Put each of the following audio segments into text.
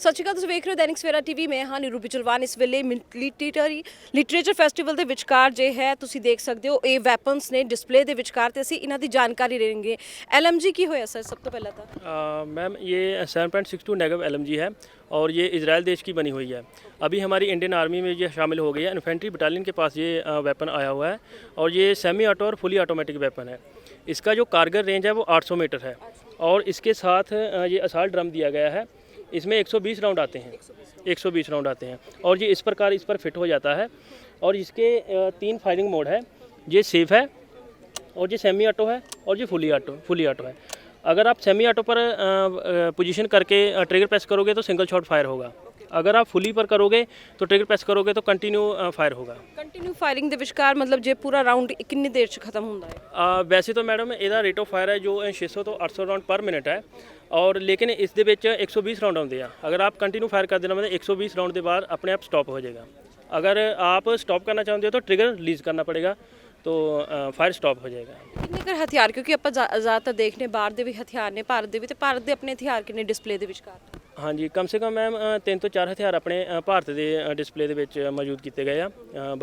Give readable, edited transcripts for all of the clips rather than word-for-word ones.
ਸਤਿ ਸ਼੍ਰੀ ਅਕਾਲ, ਤੁਸੀਂ ਵੇਖ ਰਹੇ ਹੋ ਦੈਨਿਕ ਸਵੇਰਾ ਟੀਵੀ। ਮੈਂ ਹਾਂ ਨੀਰੂ ਬਿਚਲਵਾਨ। ਇਸ ਵੇਲੇ ਲਿਟਰੇਚਰ ਫੈਸਟੀਵਲ ਦੇ ਵਿਚਕਾਰ ਜੇ ਹੈ ਤੁਸੀਂ ਦੇਖ ਸਕਦੇ ਹੋ ਇਹ ਵੈਪਨਸ ਨੇ ਡਿਸਪਲੇ ਦੇ ਵਿਚਕਾਰ ਤੇ ਅਸੀਂ ਇਹਨਾਂ ਦੀ ਜਾਣਕਾਰੀ ਲੈਣਗੇ। LMG ਕੀ ਹੋਇਆ ਸਰ सब तो पहला था? मैम ये 7.62 नेगव LMG है और ये इजराइल देश की बनी हुई है। अभी हमारी इंडियन आर्मी में ये शामिल हो गई है। इन्फेंट्री बटालियन के पास ये वेपन आया हुआ है और ये सेमी ऑटो और फुली ऑटोमेटिक वेपन है। इसका जो कारगर रेंज है वो 800 मीटर है और इसके साथ ये असाल्ट ड्रम दिया गया है। इसमें 120 राउंड आते हैं, 120 राउंड आते हैं और ये इस प्रकार इस पर फिट हो जाता है। और इसके 3 फायरिंग मोड है। ये सेफ है और ये सेमी ऑटो है और ये फुली ऑटो है। अगर आप सेमी ऑटो पर पोजीशन करके ट्रिगर प्रेस करोगे तो सिंगल शॉट फायर होगा। अगर आप फुली पर करोगे तो ट्रिगर प्रेस करोगे तो कंटिन्यू फायर होगा। ਕੰਟੀਨਿਊ ਫਾਇਰਿੰਗ ਦੇ ਵਿਚਕਾਰ ਮਤਲਬ ਜੇ ਪੂਰਾ ਰਾਉਂਡ ਕਿੰਨੀ ਦੇਰ ਚ ਖਤਮ ਹੁੰਦਾ ਹੈ? वैसे तो मैडम ਇਹਦਾ ਰੇਟ ਆਫ ਫਾਇਰ ਹੈ ਜੋ 600 ਤੋਂ 800 ਰਾਉਂਡ ਪਰ ਮਿੰਟ ਹੈ और लेकिन इस ਦੇ ਵਿੱਚ 120 ਰਾਉਂਡ ਆਉਂਦੇ ਆ। अगर आप कंटिन्यू फायर कर देना मतलब 120 राउंड के बाद अपने आप स्टॉप हो जाएगा। अगर आप स्टॉप करना चाहते हो तो ट्रिगर रिलीज करना पड़ेगा तो फायर स्टॉप हो जाएगा। ਕਿੰਨੇ ਕਰ ਹਥਿਆਰ, ਕਿਉਂਕਿ ਆਪਾਂ ਜ਼ਿਆਦਾਤਰ ਦੇਖਨੇ ਬਾਹਰ ਦੇ ਵੀ ਹਥਿਆਰ ਨੇ, ਭਾਰਤ ਦੇ ਵੀ, ਤੇ ਭਾਰਤ ਦੇ ਆਪਣੇ ਹਥਿਆਰ ਕਿੰਨੇ ਡਿਸਪਲੇ ਦੇ ਵਿਚਕਾਰ? हाँ जी, कम से कम मैम 3 ਤੋਂ 4 ਹਥਿਆਰ ਆਪਣੇ ਭਾਰਤ ਦੇ ਡਿਸਪਲੇ ਦੇ ਵਿੱਚ ਮੌਜੂਦ ਕੀਤੇ ਗਏ ਆ।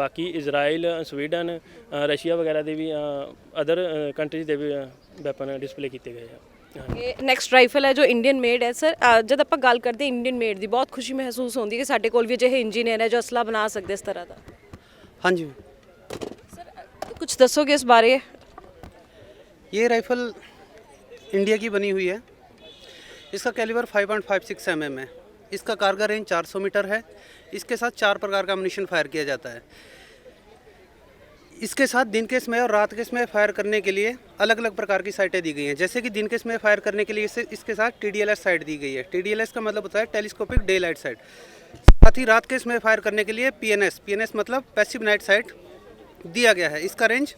ਬਾਕੀ ਇਜ਼ਰਾਈਲ, ਸਵੀਡਨ, ਰਸ਼ੀਆ ਵਗੈਰਾ ਦੇ ਵੀ ਅਦਰ ਕੰਟਰੀਜ਼ ਦੇ ਵੀ ਵੈਪਨ ਡਿਸਪਲੇ ਕੀਤੇ ਗਏ ਆ। ਇਹ ਨੈਕਸਟ ਰਾਈਫਲ ਹੈ ਜੋ ਇੰਡੀਅਨ ਮੇਡ ਹੈ ਸਰ। ਜਦ ਆਪਾਂ ਗੱਲ ਕਰਦੇ ਇੰਡੀਅਨ ਮੇਡ ਦੀ ਬਹੁਤ ਖੁਸ਼ੀ ਮਹਿਸੂਸ ਹੁੰਦੀ ਹੈ ਕਿ ਸਾਡੇ ਕੋਲ ਵੀ ਅਜਿਹੇ ਇੰਜੀਨੀਅਰ ਹੈ ਜੋ ਅਸਲਾ ਬਣਾ ਸਕਦੇ ਇਸ ਤਰ੍ਹਾਂ ਦਾ। हाँ जी, ਸਰ ਕੁਝ ਦੱਸੋਗੇ ਇਸ ਬਾਰੇ? ये राइफ़ल इंडिया की बनी हुई है। इसका कैलिबर 5.56 mm है। इसका कारगर रेंज 400 मीटर है। इसके साथ 4 प्रकार का अम्यूनिशन फायर किया जाता है। इसके साथ दिन के समय और रात के समय फायर करने के लिए अलग अलग प्रकार की साइटें दी गई हैं। जैसे कि दिन के समय फायर करने के लिए इसके साथ TDLS साइट दी गई है। TDLS का मतलब होता है टेलीस्कोपिक डे लाइट साइट। साथ ही रात के समय फायर करने के लिए PNS मतलब पैसिव नाइट साइट दिया गया है। इसका रेंज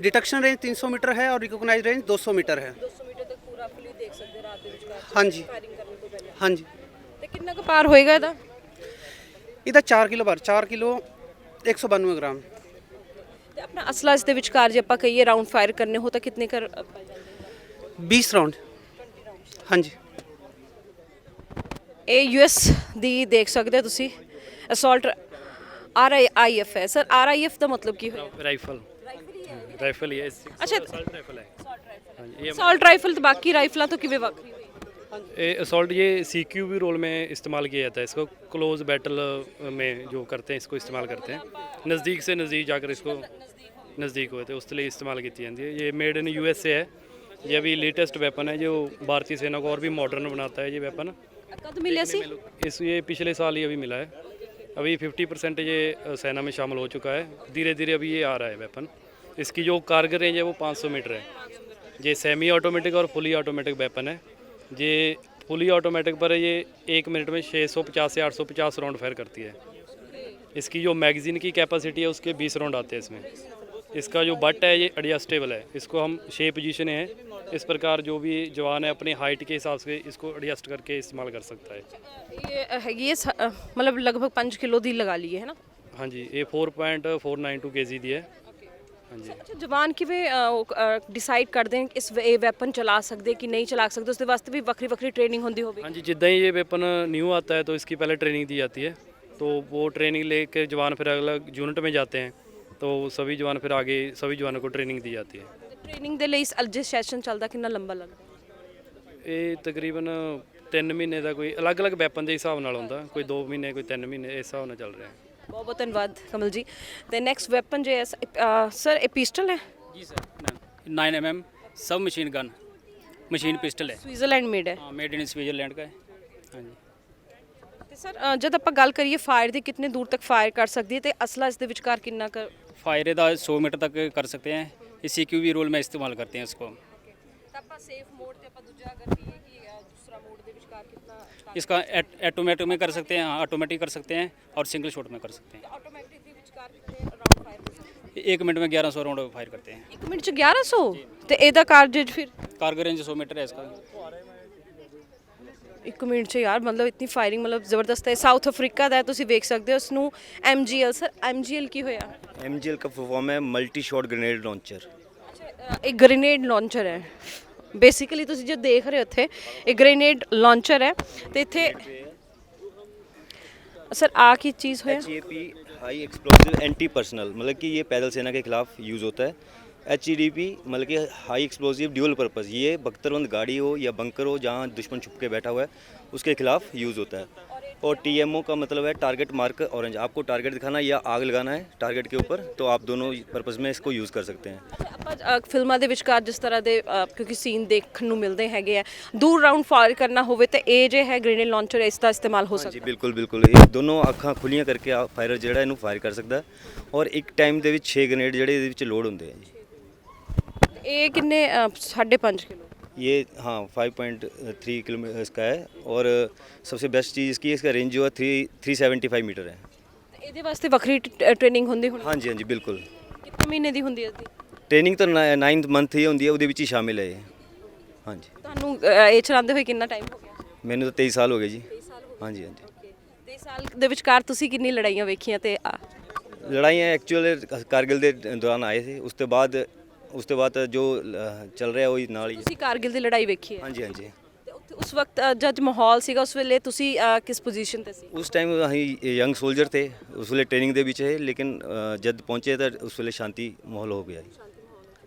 डिटेक्शन रेंज 300 मीटर है और रिकॉग्नाइज रेंज 200 मीटर है। 200 ਮੀਟਰ ਤੱਕ ਪੂਰਾ ਫੁੱਲੀ ਦੇਖ ਸਕਦੇ ਰਾਤ ਦੇ ਵਿਚਕਾਰ हाँ जी, ਫਾਇਰਿੰਗ ਕਰਨ ਤੋਂ ਪਹਿਲਾਂ। हाँ जी। ਤੇ ਕਿੰਨਾ ਕੁ ਪਾਰ ਹੋਏਗਾ ਇਹਦਾ? ਇਹਦਾ 4 ਕਿਲੋ ਬਾਰ 4 ਕਿਲੋ 192 ਗ੍ਰਾਮ। ਤੇ ਆਪਣਾ ਅਸਲਾ ਇਸ ਦੇ ਵਿਚਕਾਰ ਜੇ ਆਪਾਂ ਕਹੀਏ ਰਾਉਂਡ ਫਾਇਰ ਕਰਨੇ ਹੋ ਤਾਂ ਕਿੰਨੇ ਕਰ? 20 ਰਾਉਂਡ। हाँ जी। ਇਹ US ਦੀ ਦੇਖ ਸਕਦੇ ਹੋ ਤੁਸੀਂ ਅਸੌਲਟ RIF ਹੈ ਸਰ। RIF ਦਾ ਮਤਲਬ ਕੀ ਹੋਇਆ? ਰਾਈਫਲ ਹੀ ਹੈ। ਅੱਛਾ, ਅਸਾਲਟ ਰਾਈਫਲ ਹੈ। ਹਾਂਜੀ, ਅਸੌਲਟ ਰਾਈਫਲ ਤਾਂ ਬਾਕੀ ਰਾਈਫਲਾਂ ਤੋਂ ਕਿਵੇਂ ਵੱਖਰੀ ਹੋਈ? ये असॉल्ट ये CQB रोल में इस्तेमाल किया जाता है। इसको क्लोज बैटल में जो करते हैं इसको इस्तेमाल करते हैं। नज़दीक से नज़दीक जाकर इसको नज़दीक होते हैं उस लिए इस्तेमाल की जाती है। ये मेड इन USA है। ये अभी लेटेस्ट वेपन है जो भारतीय सेना को और भी मॉडर्न बनाता है। ये वेपन ਕਦ ਮਿਲਿਆ ਸੀ? ये पिछले साल ही अभी मिला है। अभी 50% ये सेना में शामिल हो चुका है। धीरे धीरे अभी ये आ रहा है वेपन। इसकी जो कारगर रेंज है वो 500 मीटर है। ये सेमी ऑटोमेटिक और फुली ऑटोमेटिक वेपन है। ये फुली ऑटोमेटिक पर ये 1 मिनट में 650 से 850 राउंड फायर करती है। इसकी जो मैगज़ीन की कैपेसिटी है उसके 20 राउंड आते हैं इसमें। इसका जो बट है ये एडजस्टेबल है। इसको हम 6 पोजीशन है इस प्रकार जो भी जवान है अपनी हाइट के हिसाब से इसको एडजस्ट करके इस्तेमाल कर सकता है। ये मतलब लगभग 5 किलो ਦੀ ਲਗਾ ਲਈ ਹੈ ਨਾ? हाँ जी, ये 4.492 kg ਦੀ ਹੈ। हाँ जी। ਅੱਛਾ, ਜਵਾਨ ਕਿਵੇਂ ਡਿਸਾਈਡ ਕਰਦੇ ਨੇ ਇਸ ਇਹ ਵੈਪਨ ਚਲਾ ਸਕਦੇ ਕਿ ਨਹੀਂ ਚਲਾ ਸਕਦੇ? ਉਸ ਦੇ ਵਾਸਤੇ ਵੀ ਵੱਖਰੀ ਵੱਖਰੀ ਟ੍ਰੇਨਿੰਗ ਹੁੰਦੀ ਹੋਵੇ? हाँ जी, जिद्दां ही ये वेपन न्यू आता है तो इसकी पहले ट्रेनिंग दी जाती है। तो वो ट्रेनिंग लेकर जवान फिर अलग यूनिट में जाते हैं तो सभी जवान फिर आगे सभी जवानों को ट्रेनिंग दी जाती है। ਟ੍ਰੇਨਿੰਗ ਦੇ ਲਈ ਇਸ ਅਲਜੇ ਸੈਸ਼ਨ ਚੱਲਦਾ ਕਿੰਨਾ ਲੰਬਾ ਲੱਗਦਾ? ਇਹ ਤਕਰੀਬਨ 3 ਮਹੀਨੇ ਦਾ ਕੋਈ ਅਲੱਗ-ਅਲੱਗ ਵੈਪਨ ਦੇ ਹਿਸਾਬ ਨਾਲ ਹੁੰਦਾ। ਕੋਈ 2 ਮਹੀਨੇ ਕੋਈ 3 ਮਹੀਨੇ ਇਸ ਹਿਸਾਬ ਨਾਲ ਚੱਲ ਰਿਹਾ ਹੈ। ਬਹੁਤ ਬਹੁਤ ਧੰਨਵਾਦ ਕਮਲ ਜੀ। ਤੇ ਨੈਕਸਟ ਵੈਪਨ ਜੇ ਸਰ ਇਹ ਪਿਸਟਲ ਹੈ? जी सर, 9 mm सब मशीन गन मशीन पिस्टल है। ਸਵਿਟਜ਼ਰਲੈਂਡ ਮੇਡ ਹੈ? हाँ, मेड इन स्विट्जरलैंड का है। हाँ जी। ਤੇ ਸਰ ਜਦ ਆਪਾਂ ਗੱਲ ਕਰੀਏ ਫਾਇਰ ਦੀ, ਕਿੰਨੇ ਦੂਰ ਤੱਕ ਫਾਇਰ ਕਰ ਸਕਦੀ ਹੈ ਤੇ ਅਸਲਾ ਇਸ ਦੇ ਵਿਚਕਾਰ ਕਿੰਨਾ ਕਰ? फायर का 100 मीटर तक कर सकते हैं। इस CQB रोल में इस्तेमाल करते हैं इसको। ਤਾਂ ਆਪਾਂ ਸੇਫ ਮੋਡ ਤੇ ਆਪਾਂ ਦੂਜਾ ਅਗਰ ਕਹੀਏ ਕਿ ਦੂਸਰਾ ਮੋਡ ਦੇ ਵਿਚਕਾਰ ਕਿੰਨਾ? इसका ऑटोमेटिक में कर सकते हैं। हाँ, ऑटोमेटिक कर सकते हैं और सिंगल शॉट में कर सकते हैं। ਆਟੋਮੈਟਿਕ ਦੇ ਵਿਚਕਾਰ ਕਿੰਨੇ ਰਾਉਂਡ ਫਾਇਰ ਕਰ ਸਕਦੇ? 1 मिनट में 1100 राउंड फायर करते हैं। 1 ਮਿੰਟ ਚ 1100? ਤੇ ਇਹਦਾ ਕਾਰਜ ਫਿਰ? कारगर रेंज 100 मीटर है इसका। 1 ਮਿੰਟ ਚ ਯਾਰ ਮਤਲਬ ਇਤਨੀ ਫਾਇਰਿੰਗ ਮਤਲਬ ਜ਼ਬਰਦਸਤ ਹੈ। ਸਾਊਥ ਅਫਰੀਕਾ ਦਾ ਹੈ, ਤੁਸੀਂ ਵੇਖ ਸਕਦੇ ਹੋ। ਉਸ ਨੂੰ MGL ਸਰ, MGL ਕੀ ਹੋਇਆ? MGL का फुल फॉर्म है मल्टी शॉट ग्रेनेड लॉन्चर। ਅੱਛਾ, ਇੱਕ ਗ੍ਰੇਨੇਡ ਲਾਂਚਰ ਹੈ। ਬੇਸਿਕਲੀ ਤੁਸੀਂ ਜੋ ਦੇਖ ਰਹੇ ਹੋ ਇੱਥੇ ਇਹ ਗ੍ਰੇਨੇਡ ਲਾਂਚਰ ਹੈ ਤੇ ਇੱਥੇ सर आ की चीज़ होया HEP high explosive anti personal, मतलब कि ये पैदल सेना के खिलाफ यूज़ होता है। HEDP मतलब कि हाई एक्सप्लोसिव ड्यूल पर्पस, ये बख्तरबंद गाड़ी हो या बंकर हो जहाँ दुश्मन छुप के बैठा हुआ है उसके खिलाफ यूज़ होता है। और TMO का मतलब है टारगेट मार्क ऑरेंज, आपको टारगेट दिखाना है या आग लगाना है टारगेट के ऊपर, तो आप दोनों पर्पस में इसको यूज़ कर सकते हैं। ਆਪਾਂ ਫਿਲਮਾਂ ਦੇ ਵਿਚਕਾਰ ਜਿਸ ਤਰ੍ਹਾਂ ਦੇ ਕਿਉਂਕਿ ਸੀਨ ਦੇਖਣ ਨੂੰ ਮਿਲਦੇ ਹੈਗੇ ਆ ਦੂਰ ਰਾਉਂਡ ਫਾਇਰ ਕਰਨਾ ਹੋਵੇ ਤੇ ਇਹ ਜੇ ਹੈ ਗ੍ਰੇਨੇਡ ਲਾਂਚਰ ਇਸ ਦਾ ਇਸਤੇਮਾਲ ਹੋ हाँ जी ਸਕਦਾ बिल्कुल बिल्कुल, ये दोनों ਅੱਖਾਂ ਖੁੱਲੀਆਂ ਕਰਕੇ ਆ ਫਾਇਰ ਜਿਹੜਾ ਇਹਨੂੰ ਫਾਇਰ ਕਰ ਸਕਦਾ ਔਰ ਇੱਕ ਟਾਈਮ ਦੇ ਵਿੱਚ 6 ਗ੍ਰੇਨੇਡ ਜਿਹੜੇ ਇਹਦੇ ਵਿੱਚ ਲੋਡ ਹੁੰਦੇ ਆ ਜੀ। ਇਹ ਕਿੰਨੇ 5.5 ਕਿਲੋ ये हाँ 5.3 किलोमीटर इसका है और सबसे बेस्ट चीज़ इसकी इसका रेंज जो है 375 मीटर है। ਇਹਦੇ ਵਾਸਤੇ ਵੱਖਰੀ ਟ੍ਰੇਨਿੰਗ ਹੁੰਦੀ ਹੁਣ हाँ जी हाँ जी बिल्कुल, ਕਿੰਨੇ ਮਹੀਨੇ ਦੀ ਹੁੰਦੀ ਹੈ ਇਸਦੀ ट्रेनिंग तो 9th मंथ ही होंगी है, ਉਹਦੇ ਵਿੱਚ ਹੀ शामिल है ये। हाँ जी, ਤੁਹਾਨੂੰ ਇਹ ਚਲਾਉਂਦੇ ਹੋਏ ਕਿੰਨਾ ਟਾਈਮ ਹੋ ਗਿਆ ਮੈਨੂੰ ਤਾਂ 23 ਸਾਲ ਹੋ ਗਏ ਜੀ। हाँ जी हाँ जी, 23 ਸਾਲ ਦੇ ਵਿਚਕਾਰ ਤੁਸੀਂ ਕਿੰਨੀ ਲੜਾਈਆਂ ਵੇਖੀਆਂ ਤੇ ਲੜਾਈਆਂ ਐਕਚੁਅਲ ਕਾਰਗਿਲ ਦੇ ਦੌਰਾਨ ਆਏ ਸੀ, ਉਸ ਤੋਂ ਬਾਅਦ ਜੋ ਚੱਲ ਰਿਹਾ ਉਹੀ ਨਾਲ ਹੀ। ਤੁਸੀਂ ਕਾਰਗਿਲ ਦੀ ਲੜਾਈ ਵੇਖੀ ਹੈ हाँ जी हाँ जी, ਤੇ ਉੱਥੇ ਉਸ ਵਕਤ ਜਦ ਮਾਹੌਲ ਸੀਗਾ ਉਸ ਵੇਲੇ ਤੁਸੀਂ ਕਿਸ ਪੋਜੀਸ਼ਨ ਤੇ ਸੀ ਉਸ ਟਾਈਮ ਅਸੀਂ ਯੰਗ ਸੋਲਜਰ थे, ਉਸ ਵੇਲੇ ਟ੍ਰੇਨਿੰਗ ਦੇ ਵਿੱਚ ਹੈ, ਲੇਕਿਨ ਜਦ ਪਹੁੰਚੇ ਤਾਂ ਉਸ ਵੇਲੇ ਸ਼ਾਂਤੀ ਮਾਹੌਲ ਹੋ ਗਿਆ ਜੀ।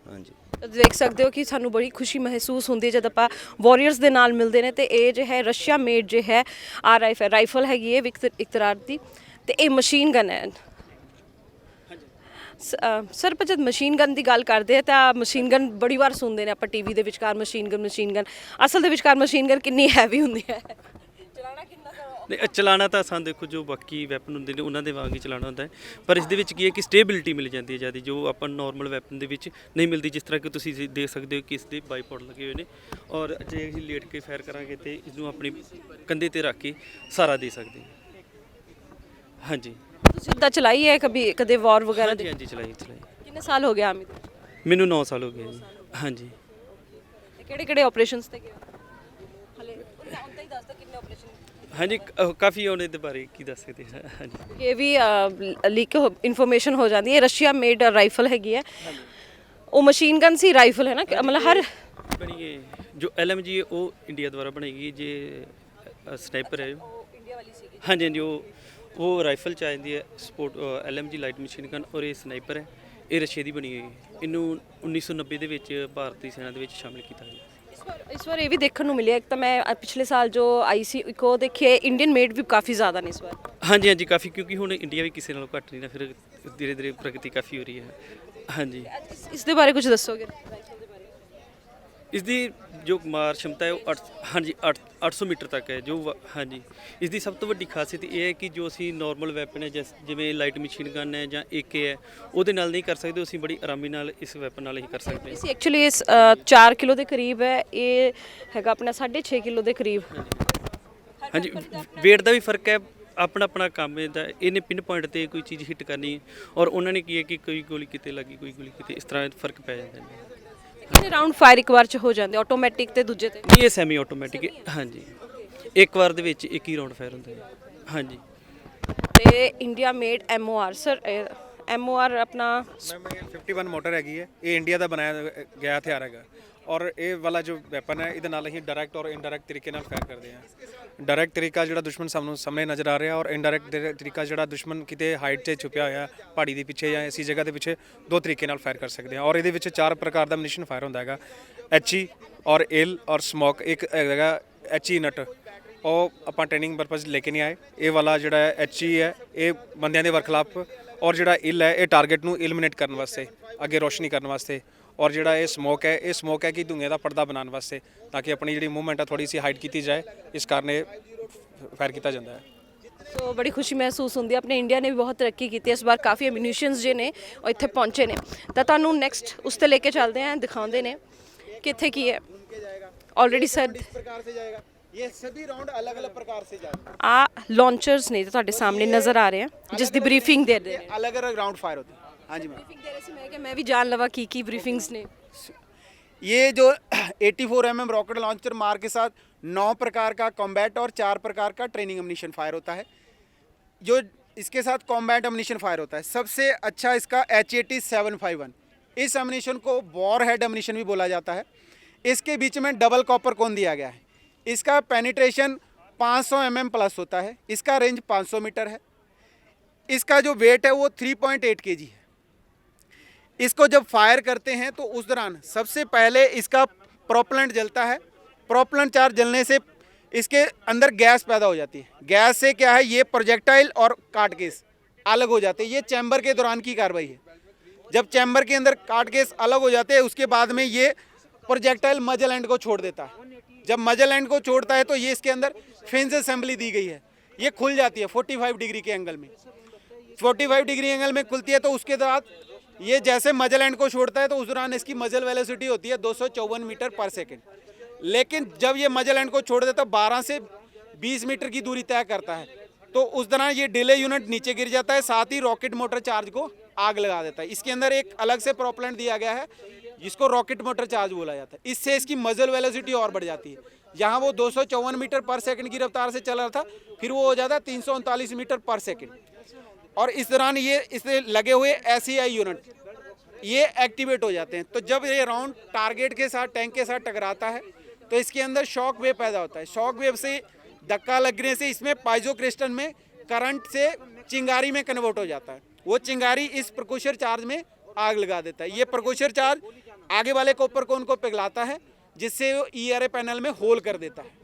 हाँ जी, ਦੇਖ ਸਕਦੇ ਹੋ ਕਿ ਸਾਨੂੰ ਬੜੀ ਖੁਸ਼ੀ ਮਹਿਸੂਸ ਹੁੰਦੀ ਹੈ ਜਦ ਆਪਾਂ ਵਾਰੀਅਰਸ ਦੇ ਨਾਲ ਮਿਲਦੇ ਨੇ ਤੇ ਇਹ ਜੋ ਹੈ ਰਸ਼ੀਆ ਮੇਡ ਜੋ ਹੈ ਰਾਈਫਲ ਹੈਗੀ ਹੈ ਇੱਕ ਤਰ੍ਹਾਂ ਦੀ ਤੇ ਇਹ ਮਸ਼ੀਨ ਗਨ ਹੈ ਸਰ ਪਰ ਜਦ ਮਸ਼ੀਨ ਗਨ ਦੀ ਗੱਲ ਕਰਦੇ ਆ ਤਾਂ ਮਸ਼ੀਨ ਗਨ ਬੜੀ ਵਾਰ ਸੁਣਦੇ ਨੇ ਆਪਾਂ ਟੀਵੀ ਦੇ ਵਿਚਕਾਰ ਮਸ਼ੀਨ ਗਨ ਅਸਲ ਦੇ ਵਿਚਕਾਰ ਮਸ਼ੀਨ ਗਨ ਕਿੰਨੀ ਹੈਵੀ ਹੁੰਦੀ ਹੈ ਚਲਾਉਣਾ ਕਿੰਨਾ ਨਹੀਂ ਚਲਾਉਣਾ ਤਾਂ ਆਸਾਨ, ਦੇਖੋ ਜੋ ਬਾਕੀ ਵੈਪਨ ਹੁੰਦੇ ਨੇ ਉਹਨਾਂ ਦੇ ਵਾਂਗ ਹੀ ਚਲਾਉਣਾ ਹੁੰਦਾ ਹੈ, ਪਰ ਇਸ ਦੇ ਵਿੱਚ ਕੀ ਹੈ ਕਿ ਸਟੇਬਿਲਿਟੀ ਮਿਲ ਜਾਂਦੀ ਹੈ ਜਿਆਦਾ, ਜੋ ਆਪਾਂ ਨਾਰਮਲ ਵੈਪਨ ਦੇ ਵਿੱਚ ਨਹੀਂ ਮਿਲਦੀ। ਜਿਸ ਤਰ੍ਹਾਂ ਕਿ ਤੁਸੀਂ ਦੇਖ ਸਕਦੇ ਹੋ ਕਿ ਇਸ ਦੇ ਬਾਈਪੋਡ ਲੱਗੇ ਹੋਏ ਨੇ ਔਰ ਜੇ ਅਸੀਂ ਲੇਟ ਕੇ ਫਾਇਰ ਕਰਾਂਗੇ ਤੇ ਇਸ ਨੂੰ ਆਪਣੀ ਕੰਧੇ ਤੇ ਰੱਖ ਕੇ ਸਹਾਰਾ ਦੇ ਸਕਦੇ ਹਾਂ। ਹਾਂਜੀ ਤੁਸੀਂ ਉੱਦਾਂ ਚਲਾਈ ਹੈ ਕਦੇ ਵਾਰ ਵਗੈਰਾ ਹਾਂਜੀ ਦੇ ਹਾਂਜੀ ਚਲਾਈ। ਕਿੰਨੇ ਸਾਲ ਹੋ ਗਏ ਆਰਮੀ ਦੇ ਮੈਨੂੰ 9 ਸਾਲ ਹੋ ਗਏ ਜੀ। ਹਾਂਜੀ ਕਿਹੜੇ ਕਿਹੜੇ ਆਪਰੇਸ਼ਨਸ ਤੇ ਗਏ ਹਲੇ ਉਹਦਾ ਹੀ ਦੱਸਦਾ ਕਿੰਨੇ ਆਪਰੇਸ਼ਨ ਹਾਂਜੀ ਕਾਫੀ ਉਹਦੇ ਦੇ ਬਾਰੇ ਕੀ ਦੱਸ ਸਕਦੇ ਹਾਂ। ਹਾਂਜੀ ਇਹ ਵੀ ਲੀਕ ਇਨਫੋਰਮੇਸ਼ਨ ਹੋ ਜਾਂਦੀ ਹੈ ਰਸ਼ੀਆ ਮੇਡ ਰਾਈਫਲ ਹੈਗੀ ਹੈ ਉਹ ਮਸ਼ੀਨ ਗਨ ਸੀ ਰਾਈਫਲ ਹੈ ਨਾ ਮਤਲਬ ਹਰ ਬਣੀ ਹੈ ਜੋ LMG ਹੈ ਉਹ ਇੰਡੀਆ ਦੁਆਰਾ ਬਣਾਈ ਗਈ, ਜੇ ਸਨਾਈਪਰ ਹੈ ਇੰਡੀਆ ਵਾਲੀ ਸੀਗੀ ਹਾਂਜੀ ਹਾਂਜੀ ਉਹ ਰਾਈਫਲ ਚ ਆ ਜਾਂਦੀ ਹੈ support LMG light machine gun ਔਰ ਇਹ ਸਨਾਈਪਰ ਹੈ, ਇਹ ਰਸ਼ੀਆ ਦੀ ਬਣੀ ਹੋਈ ਹੈ। ਇਹਨੂੰ 1990 ਦੇ ਵਿੱਚ ਭਾਰਤੀ ਸੈਨਾ ਦੇ ਵਿੱਚ ਸ਼ਾਮਿਲ ਕੀਤਾ ਗਿਆ। ਇਸ ਵਾਰ ਇਹ ਵੀ ਦੇਖਣ ਨੂੰ ਮਿਲਿਆ ਇੱਕ ਤਾਂ ਮੈਂ ਪਿਛਲੇ ਸਾਲ ਜੋ ਆਈ ਸੀ ਇੱਕ ਉਹ ਦੇਖਿਆ ਇੰਡੀਅਨ ਮੇਡ ਵੀ ਕਾਫੀ ਜ਼ਿਆਦਾ ਨੇ ਇਸ ਵਾਰ ਹਾਂਜੀ ਹਾਂਜੀ ਕਾਫੀ, ਕਿਉਂਕਿ ਹੁਣ ਇੰਡੀਆ ਵੀ ਕਿਸੇ ਨਾਲੋਂ ਘੱਟ ਨਹੀਂ ਨਾ, ਫਿਰ ਧੀਰੇ ਧੀਰੇ ਪ੍ਰਗਤੀ ਕਾਫੀ ਹੋ ਰਹੀ ਹੈ। ਹਾਂਜੀ ਇਸ ਦੇ ਬਾਰੇ ਕੁਝ ਦੱਸੋਗੇ ਰਾਈਫਲ ਦੇ ਬਾਰੇ ਇਸ ਦੀ ਜੋ ਮਾਰ ਸ਼ਮਤਾ ਹੈ ਉਹ 800 ਮੀਟਰ ਤੱਕ ਹੈ ਜੋ ਹਾਂਜੀ ਇਸ ਦੀ ਸਭ ਤੋਂ ਵੱਡੀ ਖਾਸੀਅਤ ਇਹ ਹੈ ਕਿ ਜੋ ਅਸੀਂ ਨਾਰਮਲ ਵੈਪਨ ਹੈ ਜਿਵੇਂ ਲਾਈਟ ਮਸ਼ੀਨ ਗਨ ਹੈ ਜਾਂ AK ਹੈ ਉਹਦੇ ਨਾਲ ਨਹੀਂ ਕਰ ਸਕਦੇ, ਅਸੀਂ ਬੜੀ ਆਰਾਮੀ ਨਾਲ ਇਸ ਵੈਪਨ ਨਾਲ ਹੀ ਕਰ ਸਕਦੇ ਹਾਂ। ਇਸ ਐਕਚੁਅਲੀ ਇਸ 4 ਕਿਲੋ ਦੇ ਕਰੀਬ ਹੈ ਇਹ ਹੈਗਾ ਆਪਣਾ 6.5 ਕਿਲੋ ਦੇ ਕਰੀਬ ਹਾਂਜੀ weight ਦਾ ਵੀ ਫਰਕ ਹੈ, ਆਪਣਾ ਆਪਣਾ ਕੰਮ ਇਹਦਾ, ਇਹਨੇ ਪਿਨ ਪੁਆਇੰਟ ਤੇ ਕੋਈ ਚੀਜ਼ ਹਿੱਟ ਕਰਨੀ ਔਰ ਉਹਨਾਂ ਨੇ ਕੀ ਹੈ ਕਿ ਕੋਈ ਗੋਲੀ ਕਿਤੇ ਲੱਗੀ ਕੋਈ ਗੋਲੀ ਕਿਤੇ, ਇਸ ਤਰ੍ਹਾਂ ਫਰਕ ਪੈ ਜਾਂਦਾ ਹੈ। ਕਿੰਨੇ ਰਾਉਂਡ ਫਾਇਰ ਇੱਕ ਵਾਰ ਚ ਹੋ ਜਾਂਦੇ ਆਟੋਮੈਟਿਕ ਤੇ ਦੂਜੇ ਤੇ ਇਹ ਸੈਮੀ ਆਟੋਮੈਟਿਕ ਹਾਂਜੀ ਇੱਕ ਵਾਰ ਦੇ ਵਿੱਚ ਇੱਕ ਹੀ ਰਾਉਂਡ ਫਾਇਰ ਹੁੰਦਾ ਹੈ। ਹਾਂਜੀ ਤੇ India made MOR sir MOR ਆਪਣਾ मैम ये 51 ਮੋਟਰ ਹੈਗੀ ਹੈ, ਇਹ ਇੰਡੀਆ ਦਾ ਬਣਾਇਆ ਗਿਆ ਹਥਿਆਰ ਹੈਗਾ ਔਰ ਇਹ ਵਾਲਾ ਜੋ ਵੈਪਨ ਹੈ ਇਹਦੇ ਨਾਲ ਅਸੀਂ ਡਾਇਰੈਕਟ ਔਰ ਇਨਡਾਇਰੈਕਟ ਤਰੀਕੇ ਨਾਲ ਫਾਇਰ ਕਰਦੇ ਹਾਂ। ਡਾਇਰੈਕਟ ਤਰੀਕਾ ਜਿਹੜਾ ਦੁਸ਼ਮਣ ਸਾਹਮਣੇ ਨਜ਼ਰ ਆ ਰਿਹਾ ਔਰ ਇਨਡਾਇਰੈਕਟ ਤਰੀਕਾ ਜਿਹੜਾ ਦੁਸ਼ਮਣ ਕਿਤੇ ਹਾਈਟ 'ਤੇ ਛੁਪਿਆ ਹੋਇਆ ਪਹਾੜੀ ਦੇ ਪਿੱਛੇ ਜਾਂ ਐਸੀ ਜਗ੍ਹਾ ਦੇ ਪਿੱਛੇ ਦੋ ਤਰੀਕੇ ਨਾਲ ਫਾਇਰ ਕਰ ਸਕਦੇ ਹਾਂ। ਔਰ ਇਹਦੇ ਵਿੱਚ 4 ਪ੍ਰਕਾਰ ਦਾ ਮਿਸ਼ਨ ਫਾਇਰ ਹੁੰਦਾ ਹੈਗਾ HE ਔਰ ਏਲ ਔਰ ਸਮੋਕ, ਇੱਕ ਹੈਗਾ HE ਨਟ, ਉਹ ਆਪਾਂ ਟ੍ਰੇਨਿੰਗ ਪਰਪਸ ਲੈ ਕੇ ਨਹੀਂ ਆਏ। ਇਹ ਵਾਲਾ ਜਿਹੜਾ HE ਹੈ ਇਹ ਬੰਦਿਆਂ ਦੇ ਵਰਖਲਾਫ ਔਰ ਜਿਹੜਾ ਇਲ ਹੈ ਇਹ ਟਾਰਗੇਟ ਨੂੰ ਇਲਮੀਨੇਟ ਕਰਨ ਵਾਸਤੇ, ਅੱਗੇ ਰੋਸ਼ਨੀ ਕਰਨ ਵਾਸਤੇ। ਔਰ ਜਿਹੜਾ ਇਹ ਸਮੋਕ ਹੈ ਕਿ ਧੂਏ ਦਾ ਪਰਦਾ ਬਣਾਉਣ ਵਾਸਤੇ, ਤਾਂ ਕਿ ਆਪਣੀ ਜਿਹੜੀ ਮੂਵਮੈਂਟ ਹੈ ਥੋੜੀ ਸੀ ਹਾਈਡ ਕੀਤੀ ਜਾਏ, ਇਸ ਕਾਰਨ ਇਹ ਫਾਇਰ ਕੀਤਾ ਜਾਂਦਾ ਹੈ। ਸੋ ਬੜੀ ਖੁਸ਼ੀ ਮਹਿਸੂਸ ਹੁੰਦੀ ਹੈ। ਆਪਣੇ ਇੰਡੀਆ ਨੇ ਵੀ ਬਹੁਤ ਤਰੱਕੀ ਕੀਤੀ ਹੈ ਇਸ ਵਾਰ, ਕਾਫੀ ਐਮਿਨੀਸ਼ਨਸ ਜੇ ਨੇ ਉਹ ਇੱਥੇ ਪਹੁੰਚੇ ਨੇ ਤਾਂ ਤੁਹਾਨੂੰ ਨੈਕਸਟ ਉਸ ਤੇ ਲੈ ਕੇ ਚੱਲਦੇ ਹਾਂ, ਦਿਖਾਉਂਦੇ ਨੇ ਕਿ ਇੱਥੇ ਕੀ ਹੈ। ਆਲਰੇਡੀ ਸਰ प्रकार से जाएगा, ये सभी राउंड अलग अलग प्रकार से जाएगा, ਆ ਲਾਂਚਰਸ ਨੇ ਜੋ ਤੁਹਾਡੇ ਸਾਹਮਣੇ ਨਜ਼ਰ ਆ ਰਹੇ ਆ ਜਿਸ ਦੀ ਬਰੀਫਿੰਗ ਦੇ ਰਹੇ ਨੇ। अलग अलग राउंड फायर होते हैं। हाँ जी मैम, ਬਰੀਫਿੰਗ ਦੇ ਰਹੇ ਸੀ ਮੈਂ ਕਿ ਮੈਂ ਵੀ ਜਾਣ ਲਵਾਂ ਕੀ ਬਰੀਫਿੰਗਸ ਨੇ। ये जो 84 mm रॉकेट लॉन्चर मार के साथ 9 प्रकार का कॉम्बैट और 4 प्रकार का ट्रेनिंग अम्यूनिशन फायर होता है। जो इसके साथ कॉम्बैट अम्यूनिशन फायर होता है, सबसे अच्छा इसका HAT 751, इस अम्यूनिशन को वॉर हेड अम्यूनिशन भी बोला जाता है। इसके बीच में डबल कॉपर कोन दिया गया है। इसका पेनिट्रेशन 500 mm प्लस होता है। इसका रेंज 500 मीटर है। इसका जो वेट है वो 3.8 kg है। इसको जब फायर करते हैं तो उस दौरान सबसे पहले इसका प्रोपेलेंट जलता है। प्रोपेलेंट चार्ज जलने से इसके अंदर गैस पैदा हो जाती है। गैस से क्या है, ये प्रोजेक्टाइल और काट केस अलग हो जाते हैं। ये चैम्बर के दौरान की कार्रवाई है। जब चैम्बर के अंदर काट केस अलग हो जाते हैं उसके बाद में ये प्रोजेक्टाइल मजल एंड को छोड़ देता है। जब मजल एंड को छोड़ता है तो ये इसके अंदर फिन्स असेंबली दी गई है, ये खुल जाती है 45 डिग्री के एंगल में। 45 डिग्री एंगल में खुलती है तो उसके बाद ये जैसे मजल एंड को छोड़ता है तो उस दौरान इसकी मजल वेलोसिटी होती है 254 मीटर पर सेकेंड। लेकिन जब ये मजल एंड को छोड़ देता है 12 से 20 मीटर की दूरी तय करता है तो उस दौरान ये डिले यूनिट नीचे गिर जाता है, साथ ही रॉकेट मोटर चार्ज को आग लगा देता है। इसके अंदर एक अलग से प्रोपेलेंट दिया गया है जिसको रॉकेट मोटर चार्ज बोला जाता है। इससे इसकी मजल वेलोसिटी और बढ़ जाती है। जहां वो 254 मीटर पर सेकंड की रफ्तार से चल रहा था फिर वो हो जाता है 339 मीटर पर सेकंड। और इस दौरान ये इससे लगे हुए SEI यूनिट ये एक्टिवेट हो जाते हैं। तो जब ये राउंड टारगेट के साथ टैंक के साथ टकराता है तो इसके अंदर शॉक वेव पैदा होता है। शॉक वेव से धक्का लगने से इसमें पाइजो क्रिस्टल में करंट से चिंगारी में कन्वर्ट हो जाता है। वो चिंगारी इस प्रकुशर चार्ज में आग लगा देता है। ये प्रकुशर चार्ज आगे वाले कॉपर कोन को पिघलाता है जिससे वो ERA पैनल में होल कर देता है।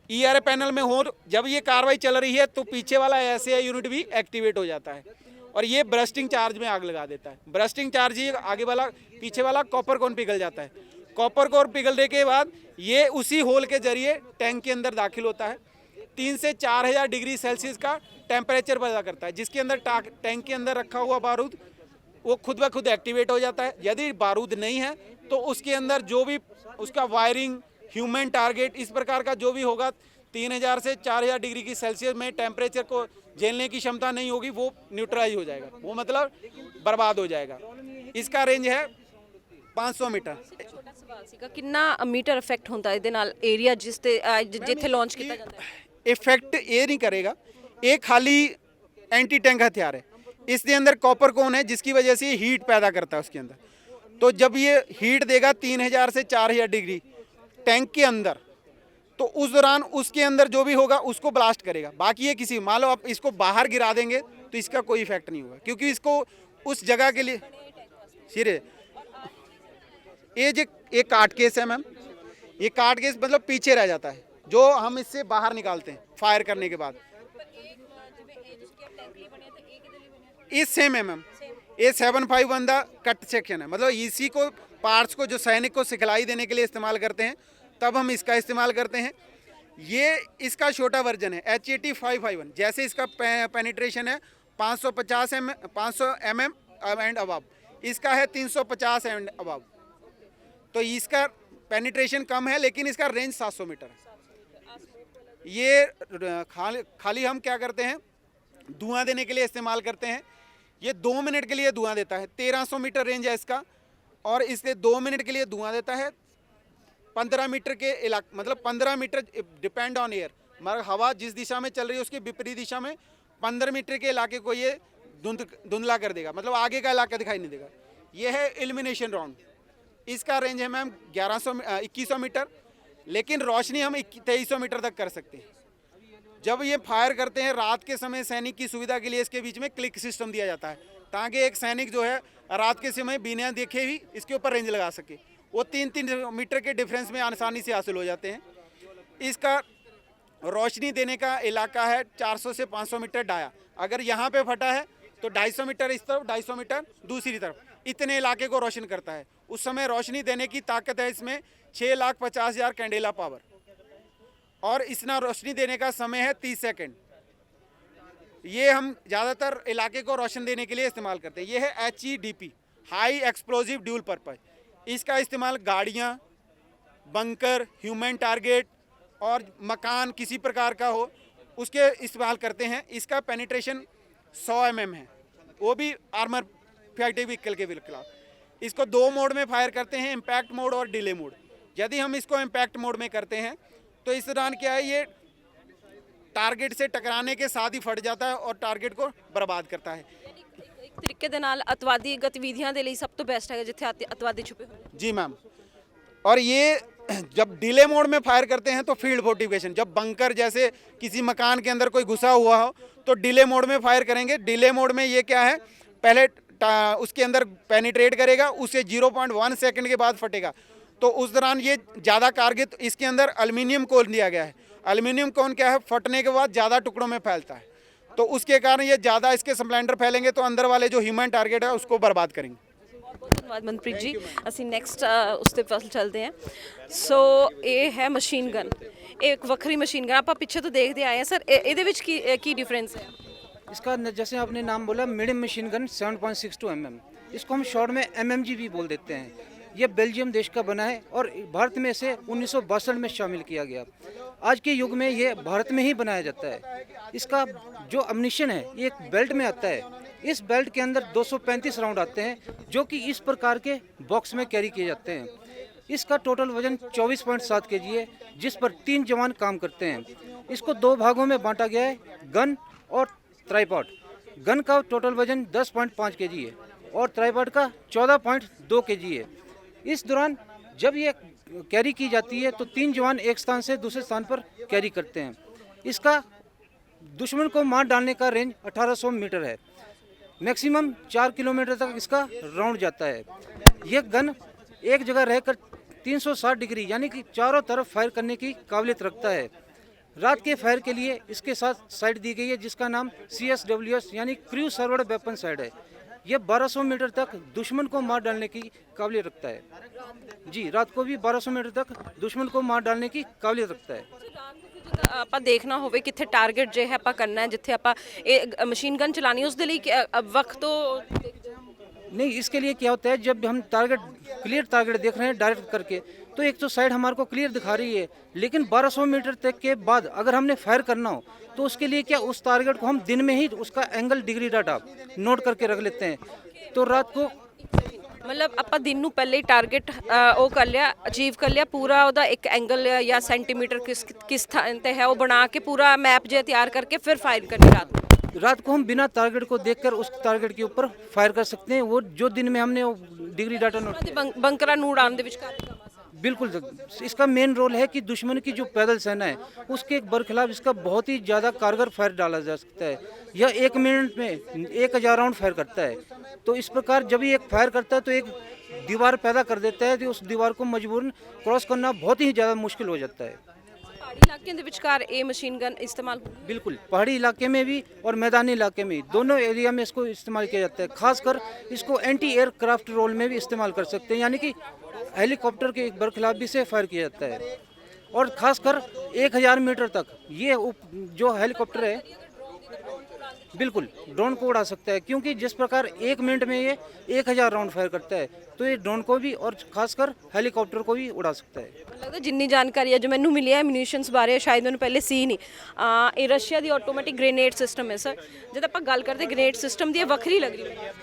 ERA पैनल में होल, जब ये कार्रवाई चल रही है तो पीछे वाला SAI यूनिट भी एक्टिवेट हो जाता है और ये ब्रस्टिंग चार्ज में आग लगा देता है। ब्रस्टिंग चार्ज ही आगे वाला पीछे वाला कॉपर कोन पिघल जाता है। कॉपर कोन पिघलने के बाद ये उसी होल के जरिए टैंक के अंदर दाखिल होता है। 3 से 4000 डिग्री सेल्सियस का टेम्परेचर पैदा करता है जिसके अंदर टैंक के अंदर रखा हुआ बारूद वो खुद ब खुद एक्टिवेट हो जाता है। यदि बारूद नहीं है तो उसके अंदर जो भी उसका वायरिंग, ह्यूमन टारगेट, इस प्रकार का जो भी होगा 3000 से 4000 डिग्री की सेल्सियस में टेम्परेचर को झेलने की क्षमता नहीं होगी, वो न्यूट्रलाइज हो जाएगा, वो मतलब बर्बाद हो जाएगा। इसका रेंज है 500 मीटर। ਛੋਟਾ ਸਵਾਲ ਸੀਗਾ ਕਿੰਨਾ ਮੀਟਰ ਇਫੈਕਟ ਹੁੰਦਾ ਇਹਦੇ ਨਾਲ ਏਰੀਆ ਜਿਸ ਤੇ ਜਿੱਥੇ ਲਾਂਚ ਕੀਤਾ ਜਾਂਦਾ ਹੈ। इफेक्ट ये नहीं करेगा, एक खाली एंटी टैंक हथियार है। इसके अंदर कॉपर कोन है जिसकी वजह से हीट पैदा करता है उसके अंदर। तो जब ये हीट देगा 3000 से 4000 डिग्री टैंक के अंदर तो उस दौरान उसके अंदर जो भी होगा उसको ब्लास्ट करेगा। बाकी ये किसी, मान लो आप इसको बाहर गिरा देंगे तो इसका कोई इफेक्ट नहीं होगा क्योंकि इसको उस जगह के लिए सिरे ये काट केस है मैम। ये काट केस मतलब पीछे रह जाता है जो हम इससे बाहर निकालते हैं फायर करने के बाद। ये सेम है मैम, ये 751 दा कट सेक्शन है, मतलब इसी को पार्ट्स को जो सैनिक को सिखलाई देने के लिए इस्तेमाल करते हैं तब हम इसका इस्तेमाल करते हैं। ये इसका छोटा वर्जन है HAT 551। जैसे इसका पेनिट्रेशन है 550 mm एंड अबव, इसका है 350 एंड अबव। तो इसका पेनिट्रेशन कम है लेकिन इसका रेंज 700 मीटर है। ये खाली हम क्या करते हैं, धुआं देने के लिए इस्तेमाल करते हैं। ये 2 मिनट के लिए धुआं देता है। 1300 मीटर रेंज है इसका और इससे 2 मिनट के लिए धुआं देता है। 15 मीटर के इलाके, मतलब 15 मीटर डिपेंड ऑन एयर, मगर हवा जिस दिशा में चल रही है उसके विपरीत दिशा में 15 मीटर के इलाके को ये धुंधला कर देगा, मतलब आगे का इलाका दिखाई नहीं देगा। ये है इल्यूमिनेशन राउंड। इसका रेंज है मैम 2100 मीटर, लेकिन रोशनी हम 2300 मीटर तक कर सकते हैं। जब ये फायर करते हैं रात के समय सैनिक की सुविधा के लिए इसके बीच में क्लिक सिस्टम दिया जाता है ताकि एक सैनिक जो है रात के समय बिना देखे ही इसके ऊपर रेंज लगा सके। वो 3-3 मीटर के डिफरेंस में आसानी से हासिल हो जाते हैं। इसका रोशनी देने का इलाका है 400 से 500 मीटर डाया। अगर यहाँ पे फटा है तो 250 मीटर इस तरफ, 250 मीटर दूसरी तरफ, इतने इलाके को रोशन करता है। उस समय रोशनी देने की ताकत है इसमें 6,50,000 कैंडेला पावर और इसना रोशनी देने का समय है 30 सेकंड। ये हम ज़्यादातर इलाके को रोशन देने के लिए इस्तेमाल करते हैं। ये है HEDP, high explosive dual purpose. इसका इस्तेमाल गाड़ियाँ, बंकर, ह्यूमन टारगेट और मकान किसी प्रकार का हो उसके इस्तेमाल करते हैं। इसका पेनिट्रेशन 100 mm है, वो भी आर्मर फाइटिंग व्हीकल के खिलाफ। इसको 2 मोड में फायर करते हैं, इम्पैक्ट मोड और डिले मोड। यदि हम इसको इम्पैक्ट मोड में करते हैं तो इस दौरान क्या है, ये टारगेट से टकराने के साथ ही फट जाता है और टारगेट को बर्बाद करता है। ਇੱਕ ਤਰੀਕੇ ਦੇ ਨਾਲ ਅਤਵਾਦੀ ਗਤੀਵਿਧੀਆਂ ਦੇ ਲਈ ਸਭ ਤੋਂ ਬੈਸਟ ਹੈਗਾ ਜਿੱਥੇ ਅਤਵਾਦੀ ਛੁਪੇ ਹੋਣ। जी मैम, और ये जब डिले मोड में फायर करते हैं तो फील्ड फोर्टिफिकेशन, जब बंकर जैसे किसी मकान के अंदर कोई घुसा हुआ हो तो डिले मोड में फायर करेंगे। डिले मोड में ये क्या है, पहले उसके अंदर पेनिट्रेट करेगा, उसे 0.1 सेकंड के बाद फटेगा। तो उस दौरान ये ज़्यादा कारगर, इसके अंदर एल्युमिनियम कोन दिया गया है। एल्युमिनियम कोन क्या है, फटने के बाद ज़्यादा टुकड़ों में फैलता है, तो उसके कारण ये ज़्यादा इसके स्प्लेंडर फैलेंगे तो अंदर वाले जो ह्यूमन टारगेट है उसको बर्बाद करेंगे। ਬਹੁਤ ਧੰਨਵਾਦ ਮਨਪ੍ਰੀਤ ਜੀ। ਅਸੀਂ ਨੈਕਸਟ ਉਸ ਤੇ ਪਾਸ ਚੱਲਦੇ ਹਾਂ। ਸੋ ਇਹ ਹੈ ਮਸ਼ੀਨ ਗਨ, ਇਹ ਇੱਕ ਵੱਖਰੀ ਮਸ਼ੀਨ ਗਨ ਆਪਾਂ ਪਿੱਛੇ ਤੋਂ ਦੇਖਦੇ ਆਏ ਹਾਂ ਸਰ। ਇਹਦੇ ਵਿੱਚ ਕੀ ਡਿਫਰੈਂਸ है? इसका जैसे आपने नाम बोला मीडियम मशीन गन 7.62 mm, इसको हम शॉर्ट में MMG भी बोल देते हैं। ये बेल्जियम देश का बना है और भारत में इसे 1962 में शामिल किया गया। आज के युग में ये भारत में ही बनाया जाता है। इसका जो अम्यूनिशन है ये एक बेल्ट में आता है। इस बेल्ट के अंदर 235 राउंड आते हैं जो कि इस प्रकार के बॉक्स में कैरी किए जाते हैं। इसका टोटल वजन 24.7 kg है, जिस पर 3 जवान काम करते हैं। इसको 2 भागों में बांटा गया है, गन और ट्राइपॉड। गन का टोटल वजन 10.5 kg है और ट्राइपॉड का 14.2 kg है। इस दौरान जब ये कैरी की जाती है तो 3 जवान एक स्थान से दूसरे स्थान पर कैरी करते हैं। इसका दुश्मन को मार डालने का रेंज 1800 मीटर है। मैक्सिमम 4 किलोमीटर तक इसका राउंड जाता है। यह गन एक जगह रहकर 360 डिग्री यानी कि चारों तरफ फायर करने की काबिलियत रखता है। रात के फायर के लिए इसके साथ साइट दी गई है जिसका नाम CSWS यानी क्रू सर्वर्ड वेपन साइट है। यह 1200 मीटर तक दुश्मन को मार डालने की काबिलियत रखता है। जी, रात को भी 1200 मीटर तक दुश्मन को मार डालने की काबिलियत रखता है। ਆਪਾਂ ਦੇਖਣਾ ਹੋਵੇ ਕਿੱਥੇ ਟਾਰਗੇਟ ਜੇ ਹੈ ਆਪਾਂ ਕਰਨਾ ਹੈ, ਜਿੱਥੇ ਆਪਾਂ ਇਹ ਮਸ਼ੀਨ ਗਨ ਚਲਾਣੀ ਉਸ ਦੇ ਲਈ ਵਕਤ ਤੋਂ नहीं, इसके लिए क्या होता है, जब हम क्लियर टारगेट देख रहे हैं डायरेक्ट करके तो एक तो साइड हमारे को क्लियर दिखा रही है, लेकिन 1200 मीटर तक के बाद अगर हमने फायर करना हो तो उसके लिए क्या उस टारगेट को हम दिन में ही उसका एंगल डिग्री डाटा नोट करके रख लेते हैं। तो रात को ਮਤਲਬ ਆਪਾਂ ਦਿਨ ਨੂੰ ਪਹਿਲੇ ਹੀ ਟਾਰਗੇਟ ਉਹ ਕਰ ਲਿਆ, ਅਚੀਵ ਕਰ ਲਿਆ, ਪੂਰਾ ਉਹਦਾ ਇੱਕ ਐਂਗਲ ਜਾਂ ਸੈਂਟੀਮੀਟਰ ਕਿਸ ਥਾਂ ਤੇ ਹੈ ਉਹ ਬਣਾ ਕੇ ਪੂਰਾ ਮੈਪ ਜਿਹਾ ਤਿਆਰ ਕਰਕੇ ਫਿਰ ਫਾਇਰ ਕਰਨੀ रात को हम बिना टारगेट को देखकर उस टारगेट के ऊपर फायर कर सकते हैं। वो जो दिन में हमने डिग्री डाटा नोट ਬੰਕਰਾਂ ਨੂੰ ਉਡਾਉਣ ਦੇ ਵਿੱਚ बिल्कुल। इसका मेन रोल है कि दुश्मन की जो पैदल सेना है उसके बरखिलाफ इसका बहुत ही ज़्यादा कारगर फायर डाला जा सकता है। यह 1 मिनट में 1000 राउंड फायर करता है। तो इस प्रकार जब ये एक फायर करता है तो एक दीवार पैदा कर देता है, तो उस दीवार को मजबूरन क्रॉस करना बहुत ही ज़्यादा मुश्किल हो जाता है। ਪਹਾੜੀ ਇਲਾਕਿਆਂ ਦੇ ਵਿਚਕਾਰ ਇਹ ਮਸ਼ੀਨ ਗਨ ਇਸਤੇਮਾਲ बिल्कुल, पहाड़ी इलाके में भी और मैदानी इलाके में दोनों एरिया में इसको इस्तेमाल किया जाता है। खासकर इसको एंटी एयरक्राफ्ट रोल में भी इस्तेमाल कर सकते हैं, यानी कि हेलीकॉप्टर के बरखिलाफ भी से फायर किया जाता है। और खासकर 1000 मीटर तक ये जो हेलीकॉप्टर है बिल्कुल ड्रोन को उड़ा सकता है, क्योंकि जिस प्रकार 1 मिनट में ये 1000 राउंड फायर करता है तो ये ड्रोन को भी और खासकर हेलीकॉप्टर को भी उड़ा सकता है। ਲੱਗਦਾ ਜਿੰਨੀ ਜਾਣਕਾਰੀ ਹੈ ਜੋ ਮੈਨੂੰ ਮਿਲੀ ਹੈ ਮਿਊਨੀਸ਼ਨਸ ਬਾਰੇ ਸ਼ਾਇਦ ਮੈਨੂੰ ਪਹਿਲੇ ਸੀ ਨਹੀਂ। ਇਹ ਰਸ਼ੀਆ ਦੀ ਆਟੋਮੈਟਿਕ ਗ੍ਰੇਨੇਡ ਸਿਸਟਮ ਹੈ ਸਰ। ਜਦ ਆਪਾਂ ਗੱਲ ਕਰਦੇ ਗ੍ਰੇਨੇਡ ਸਿਸਟਮ ਦੀ, ਇਹ ਵੱਖਰੀ ਲੱਗ ਰਹੀ ਹੈ।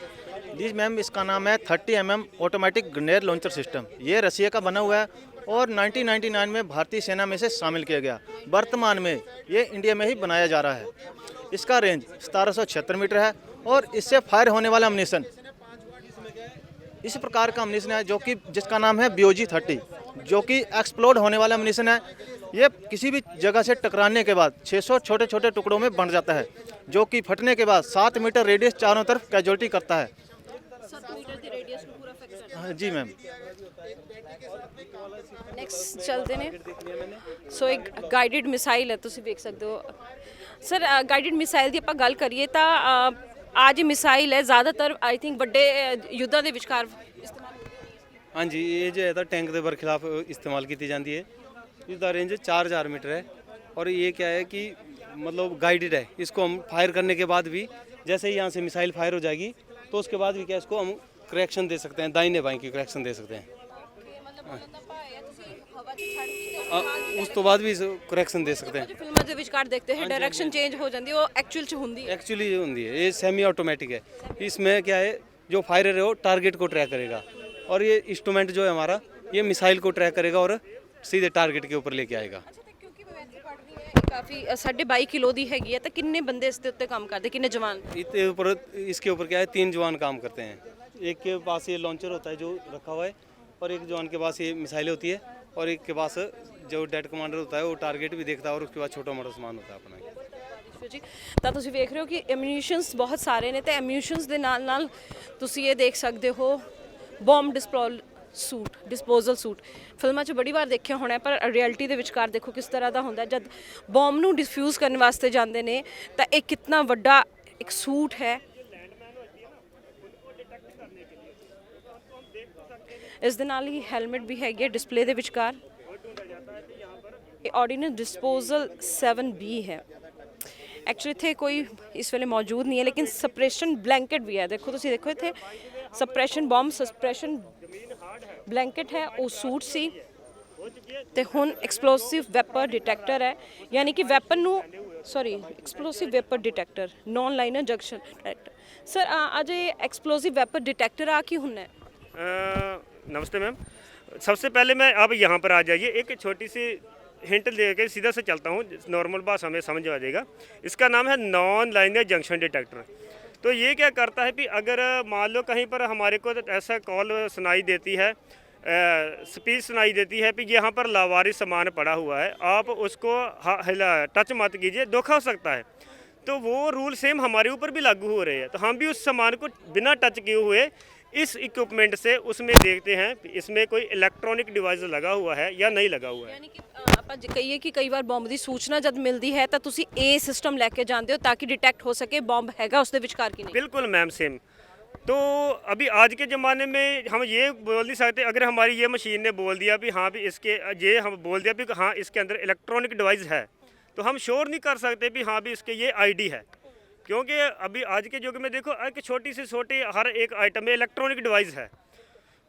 जी मैम, इसका नाम है 30 mm automatic grenade launcher system. ये रसिया का बना हुआ है और 1999 में भारतीय सेना में से शामिल किया गया। वर्तमान में ये इंडिया में ही बनाया जा रहा है। इसका रेंज 1776 मीटर है और इससे फायर होने वाला अम्यूनिशन इस प्रकार का अम्यूनिशन है जो कि जिसका नाम है BOG 30, जो कि एक्सप्लोड होने वाला अम्यूनिशन है। ये किसी भी जगह से टकराने के बाद 600 छोटे छोटे टुकड़ों में बंट जाता है, जो कि फटने के बाद 7 मीटर रेडियस चारों तरफ कैजुअलिटी करता है। 7 ਮੀਟਰ ਦੀ ਰੇਡੀਅਸ ਨੂੰ ਪੂਰਾ ਫਿਕਸ ਕਰਦਾ। हाँ जी मैम। ਨੈਕਸਟ ਚੱਲਦੇ ਨੇ। ਸੋ ਇੱਕ ਗਾਈਡਡ ਮਿਸਾਈਲ ਹੈ, ਤੁਸੀਂ ਵੇਖ ਸਕਦੇ ਹੋ ਸਰ। ਗਾਈਡਡ ਮਿਸਾਈਲ ਦੀ ਆਪਾਂ ਗੱਲ ਕਰੀਏ ਤਾਂ ਅੱਜ ਮਿਸਾਈਲ ਹੈ ਜ਼ਿਆਦਾਤਰ ਆਈ ਥਿੰਕ ਵੱਡੇ ਯੁੱਧਾਂ ਦੇ ਵਿਚਕਾਰ ਇਸਤੇਮਾਲ हाँ जी, ये जो है टैंक के बरखिलाफ इस्तेमाल की जाती है। इसका रेंज 4000 मीटर है और ये क्या है कि मतलब गाइडेड है। इसको हम फायर करने के बाद भी जैसे ही यहाँ से मिसाइल फायर हो जाएगी तो उसके बाद भी क्या इसको हम करेक्शन दे सकते हैं, दाहिने बाएं की करेक्शन दे सकते हैं। उस तो बाद भी करेक्शन दे सकते हैं। जो फिल्मों ਦੇ ਵਿਚਕਾਰ देखते हैं डायरेक्शन चेंज हो जाती है, वो एक्चुअल ਚ ਹੁੰਦੀ ਹੈ। एक्चुअली ये होती है, ये सेमी ऑटोमेटिक है। इसमें क्या है, जो फायरर है वो टारगेट को ट्रैक करेगा और ये इंस्ट्रूमेंट जो है हमारा ये मिसाइल को ट्रैक करेगा और सीधे टारगेट के ऊपर लेके आएगा। ਕਾਫੀ 22.5 किलो ਦੀ ਹੈਗੀ ਹੈ ਤਾਂ ਕਿੰਨੇ ਬੰਦੇ ਇਸ ਦੇ ਉੱਤੇ ਕੰਮ ਕਰਦੇ, ਕਿੰਨੇ ਜਵਾਨ? इसके ऊपर क्या है, 3 जवान काम करते हैं। एक के पास ये लॉन्चर होता है जो रखा हुआ है और एक जवान के पास ये मिसाइलें होती है और एक के पास जो डेड कमांडर होता है वो टारगेट भी देखता है, और उसके बाद छोटा मोटा सामान होता है अपना। ਜੀ ਤਾਂ ਤੁਸੀਂ ਵੇਖ ਰਹੇ ਹੋ ਕਿ ਐਮੂਨੀਸ਼ਨਸ ਬਹੁਤ ਸਾਰੇ ਨੇ ਤੇ ਐਮੂਨੀਸ਼ਨਸ ਦੇ ਨਾਲ ਨਾਲ ਤੁਸੀਂ ਇਹ ਦੇਖ ਸਕਦੇ ਹੋ ਬੰਬ ਡਿਸਪੋਜ਼ਲ ਸੂਟ ਫਿਲਮਾਂ 'ਚ ਬੜੀ ਵਾਰ ਦੇਖਿਆ ਹੋਣਾ, ਪਰ ਰਿਐਲਿਟੀ ਦੇ ਵਿਚਕਾਰ ਦੇਖੋ ਕਿਸ ਤਰ੍ਹਾਂ ਦਾ ਹੁੰਦਾ। ਜਦ ਬੰਬ ਨੂੰ ਡਿਫਿਊਜ਼ ਕਰਨ ਵਾਸਤੇ ਜਾਂਦੇ ਨੇ ਤਾਂ ਇਹ ਕਿੰਨਾ ਵੱਡਾ ਇੱਕ ਸੂਟ ਹੈ। ਇਸ ਦੇ ਨਾਲ ਹੀ ਹੈਲਮਟ ਵੀ ਹੈਗੀ ਹੈ ਡਿਸਪਲੇ ਦੇ ਵਿਚਕਾਰ। ਇਹ ਆਰਡੀਨੈਂਸ ਡਿਸਪੋਜ਼ਲ 7B ਹੈ। एक्चुअली इतने कोई इस वेले मौजूद नहीं है, लेकिन सप्रेशन ब्लैंकेट भी है। देखो तुसी देखो इतने सप्रेशन बॉम्ब सप्रेशन ब्लैंकेट है, वो सूट सी ते हुन एक्सप्लोसिव वेपर डिटेक्टर है, यानी कि वैपन नू sorry explosive vapour detector non liner junction detector. Sir आज ये एक्सप्लोसिव वेपर डिटेक्टर आ की हुन है? नमस्ते मैम, सबसे पहले मैं अब यहाँ पर आ जाइए, एक छोटी सी हिंट लेके सीधा से चलता हूँ, नॉर्मल भाषा में समझ आ जाएगा। इसका नाम है नॉन लाइनर जंक्शन डिटेक्टर। तो ये क्या करता है कि अगर मान लो कहीं पर हमारे को ऐसा कॉल सुनाई देती है, स्पीच सुनाई देती है कि यहाँ पर लावारिस सामान पड़ा हुआ है, आप उसको टच मत कीजिए, धोखा हो सकता है। तो वो रूल सेम हमारे ऊपर भी लागू हो रहे हैं। तो हम भी उस सामान को बिना टच किए हुए इस इक्विपमेंट से उसमें देखते हैं कि इसमें कोई इलेक्ट्रॉनिक डिवाइस लगा हुआ है या नहीं लगा हुआ है। यानी कि ਆਪਾਂ ਕਹੀਏ ਕਿ ਕਈ ਵਾਰ ਬੰਬ ਦੀ ਸੂਚਨਾ ਜਦ ਮਿਲਦੀ ਹੈ ਤਾਂ ਤੁਸੀਂ ਇਹ ਸਿਸਟਮ ਲੈ ਕੇ ਜਾਂਦੇ ਹੋ ਤਾਂ ਕਿ डिटेक्ट हो सके बॉम्ब हैगा उसके विचकार की नहीं। बिल्कुल मैम सेम। तो अभी आज के ज़माने में हम ये बोल नहीं सकते, अगर हमारी ये मशीन ने बोल दिया भी हाँ भी इसके ये हम बोल दिया भी हाँ इसके अंदर इलेक्ट्रॉनिक डिवाइस है, तो हम श्योर नहीं कर सकते भी हाँ भी इसके ये आईडी है, क्योंकि अभी आज के युग में देखो एक छोटी से छोटी हर एक आइटम में इलेक्ट्रॉनिक डिवाइस है।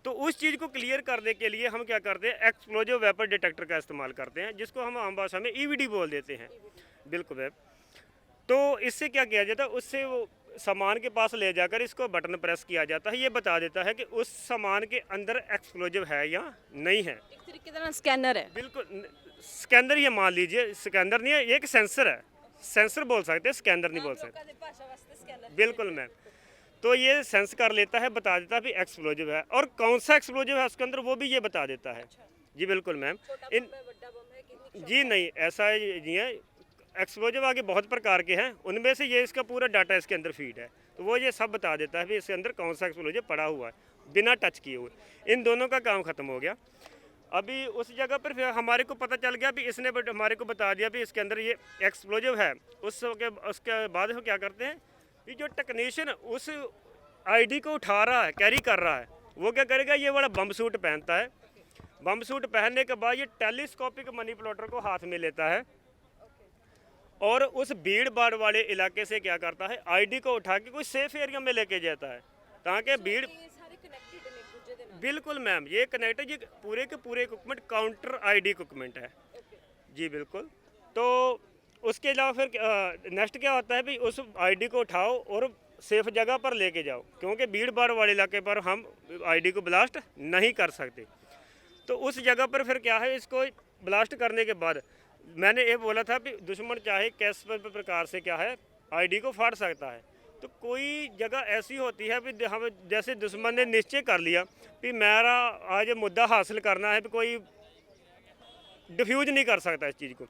तो उस चीज़ को क्लियर करने के लिए हम क्या करते हैं, एक्सप्लोजिव वेपर डिटेक्टर का इस्तेमाल करते हैं, जिसको हम आम भाषा में ईवीडी बोल देते हैं। बिल्कुल मैम। तो इससे क्या किया जाता है, उससे वो सामान के पास ले जाकर इसको बटन प्रेस किया जाता है, ये बता देता है कि उस सामान के अंदर एक्सप्लोजिव है या नहीं है। एक तरीके का स्कैनर है। बिल्कुल स्कैनर ही मान लीजिए, स्कैनर नहीं है, ये एक सेंसर है, सेंसर बोल सकते हैं, स्कैनर नहीं बोल सकते। बिल्कुल मैम। तो ये सेंस कर लेता है, बता देता है भी एक्सप्लोजिव है, और कौन सा एक्सप्लोजिव है उसके अंदर वो भी ये बता देता है। जी बिल्कुल मैम। इन जी नहीं ऐसा नहीं है, एक्सप्लोजिव आगे बहुत प्रकार के हैं, उनमें से ये इसका पूरा डाटा इसके अंदर फीड है, तो वो ये सब बता देता है भी इसके अंदर कौन सा एक्सप्लोजिव पड़ा हुआ है बिना टच किए हुए। इन दोनों का काम ख़त्म हो गया। अभी उस जगह पर फिर हमारे को पता चल गया भी इसने हमारे को बता दिया भी इसके अंदर ये एक्सप्लोजिव है। उसके बाद वो क्या करते हैं कि जो टेक्नीशियन उस आईडी को उठा रहा है, कैरी कर रहा है, वो क्या करेगा, ये वाला बम सूट पहनता है। बम सूट पहनने के बाद ये टेलीस्कोपिक मैनिपुलेटर को हाथ में लेता है और उस भीड़ भाड़ वाले इलाके से क्या करता है, आईडी को उठा के कोई सेफ एरिया में लेके जाता है, ताकि भीड़ बिल्कुल मैम ये कनेक्टेड, ये पूरे के पूरे इक्विपमेंट काउंटर आईडी इक्विपमेंट है। जी बिल्कुल। तो उसके अलावा फिर नेक्स्ट क्या होता है भी उस आईडी को उठाओ और सेफ जगह पर लेके जाओ, क्योंकि भीड़ भाड़ वाले इलाके पर हम आईडी को ब्लास्ट नहीं कर सकते। तो उस जगह पर फिर क्या है, इसको ब्लास्ट करने के बाद मैंने ये बोला था कि दुश्मन चाहे किस प्रकार से क्या है आईडी को फाड़ सकता है। तो कोई जगह ऐसी होती है भी हम जैसे दुश्मन ने निश्चय कर लिया कि मेरा आज मुद्दा हासिल करना है, तो कोई डिफ्यूज नहीं कर सकता इस चीज़ को।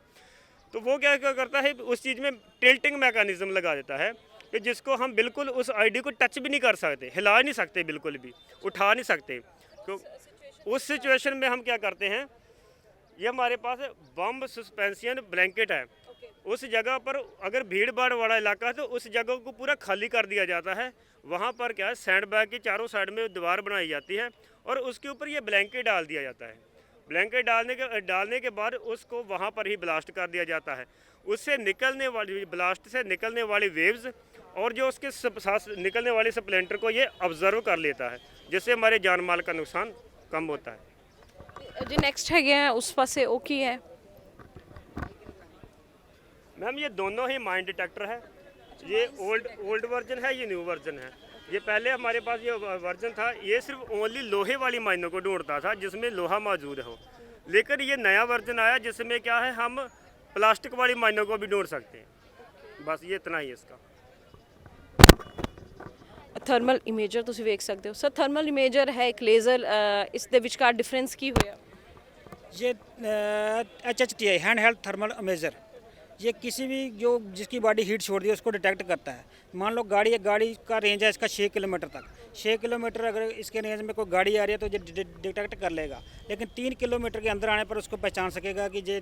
तो वो क्या करता है, उस चीज़ में टिल्टिंग मैकेनिज्म लगा देता है कि जिसको हम बिल्कुल उस आईडी को टच भी नहीं कर सकते, हिला नहीं सकते, बिल्कुल भी उठा नहीं सकते। तो उस सिचुएशन में हम क्या करते हैं, ये हमारे पास बम सस्पेंशन ब्लैंकेट है, उस जगह पर अगर भीड़ भाड़ वाला इलाका है तो उस जगह को पूरा खाली कर दिया जाता है। वहाँ पर क्या है, सैंड बैग की चारों साइड में दीवार बनाई जाती है और उसके ऊपर ये ब्लैंकेट डाल दिया जाता है। ब्लैंकेट डालने के बाद उसको वहाँ पर ही ब्लास्ट कर दिया जाता है। उससे निकलने वाली ब्लास्ट से निकलने वाली वेव्स और जो उसके साथ निकलने वाले स्प्लेंटर को ये ऑब्जर्व कर लेता है, जिससे हमारे जान माल का नुकसान कम होता है। जी नेक्स्ट है उस पासे ओ की है मैम, ये दोनों ही माइन डिटेक्टर है। ये ओल्ड वर्जन है, ये न्यू वर्जन है। ये पहले हमारे पास ये वर्जन था, ये सिर्फ ओनली लोहे वाली माइनों को ढूंढता था जिसमें लोहा मौजूद हो, लेकिन ये नया वर्जन आया जिसमें क्या है, हम प्लास्टिक वाली माइनों को भी ढूंढ सकते हैं। बस ये इतना ही है इसका। थर्मल इमेजर ਤੁਸੀਂ ਵੇਖ ਸਕਦੇ ਹੋ। ਸਰ ਥਰਮਲ ਇਮੇਜਰ ਹੈ ਇੱਕ ਲੇਜ਼ਰ, ਇਸ ਦੇ ਵਿਚਕਾਰ ਡਿਫਰੈਂਸ ਕੀ ਹੋਇਆ? ये HHTI hand held thermal imager, ये किसी भी जो जिसकी बॉडी हीट छोड़ दी है उसको डिटेक्ट करता है। मान लो गाड़ी का रेंज है इसका 6 किलोमीटर तक, 6 किलोमीटर अगर इसके रेंज में कोई गाड़ी आ रही है तो ये डिटेक्ट कर लेगा, लेकिन 3 किलोमीटर के अंदर आने पर उसको पहचान सकेगा कि ये